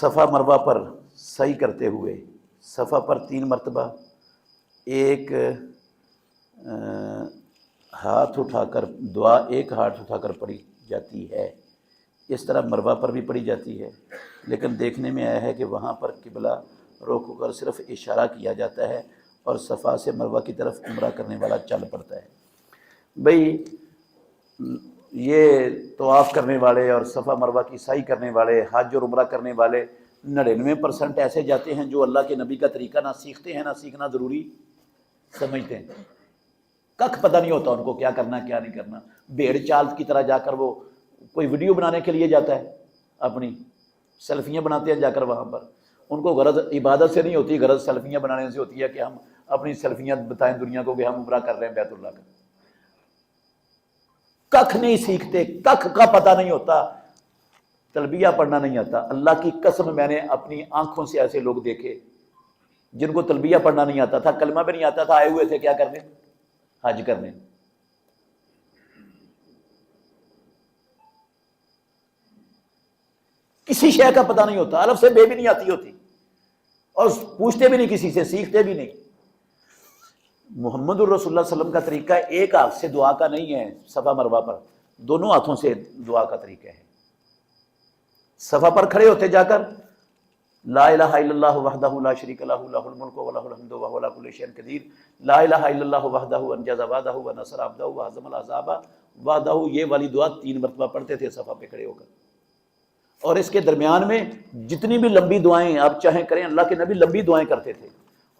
صفا مروہ پر سعی کرتے ہوئے صفا پر 3 مرتبہ ایک ہاتھ اٹھا کر دعا ایک ہاتھ اٹھا کر پڑھی جاتی ہے، اس طرح مروہ پر بھی پڑھی جاتی ہے، لیکن دیکھنے میں آیا ہے کہ وہاں پر قبلہ رخ ہو کر صرف اشارہ کیا جاتا ہے اور صفا سے مروہ کی طرف عمرہ کرنے والا چل پڑتا ہے۔ بھئی یہ طواف کرنے والے اور صفا مروہ کی سعی کرنے والے، حج اور عمرہ کرنے والے 99% ایسے جاتے ہیں جو اللہ کے نبی کا طریقہ نہ سیکھتے ہیں، نہ سیکھنا ضروری سمجھتے ہیں، ککھ پتہ نہیں ہوتا ان کو کیا کرنا کیا نہیں کرنا۔ بھیڑ چال کی طرح جا کر وہ کوئی ویڈیو بنانے کے لیے جاتا ہے، اپنی سیلفیاں بناتے ہیں جا کر وہاں پر، ان کو غرض عبادت سے نہیں ہوتی، غرض سیلفیاں بنانے سے ہوتی ہے کہ ہم اپنی سیلفیاں بتائیں دنیا کو کہ ہم عمرہ کر رہے ہیں بیت اللہ کا۔ ککھ نہیں سیکھتے، ککھ کا پتہ نہیں ہوتا، تلبیہ پڑھنا نہیں آتا۔ اللہ کی قسم میں نے اپنی آنکھوں سے ایسے لوگ دیکھے جن کو تلبیہ پڑھنا نہیں آتا تھا، کلمہ بھی نہیں آتا تھا، آئے ہوئے تھے کیا کرنے؟ حج کرنے۔ کسی شے کا پتہ نہیں ہوتا، الف سے بے بھی نہیں آتی ہوتی، اور پوچھتے بھی نہیں کسی سے، سیکھتے بھی نہیں۔ محمد الرسول اللہ صلی اللہ علیہ وسلم کا طریقہ ایک ہاتھ سے دعا کا نہیں ہے، صفا مروہ پر دونوں ہاتھوں سے دعا کا طریقہ ہے۔ صفا پر کھڑے ہوتے جا کر لا الہ الا اللہ وحدہ لا شریک لہ لہ الملک و لہ الحمد وہو علی کل شیء قدیر، لا الہ الا اللہ وحدہ انجز وعدہ ونصر عبدہ وہزم الاحزاب وحدہ، یہ والی دعا 3 مرتبہ پڑھتے تھے صفا پہ کھڑے ہو کر۔ اور اس کے درمیان میں جتنی بھی لمبی دعائیں آپ چاہیں کریں، اللہ کے نبی لمبی دعائیں کرتے تھے۔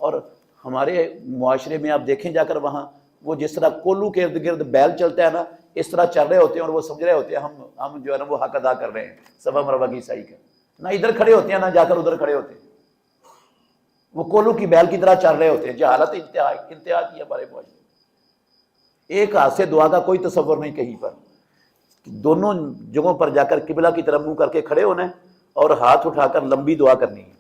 اور ہمارے معاشرے میں آپ دیکھیں جا کر وہاں وہ جس طرح کولو کے ارد گرد بیل چلتا ہے نا، اس طرح چل رہے ہوتے ہیں اور وہ سمجھ رہے ہوتے ہیں ہم جو ہے نا وہ حق ادا کر رہے ہیں صفا مروہ کی سعی کا، نہ ادھر کھڑے ہوتے ہیں نہ جا کر ادھر کھڑے ہوتے ہیں، وہ کولو کی بیل کی طرح چل رہے ہوتے ہیں۔ جہالت انتہا کی ہمارے معاشرے، ایک ہاتھ سے دعا کا کوئی تصور نہیں کہیں پر، دونوں جگہوں پر جا کر قبلہ کی طرف منہ کر کے کھڑے ہونا ہے اور ہاتھ اٹھا کر لمبی دعا کرنی ہے۔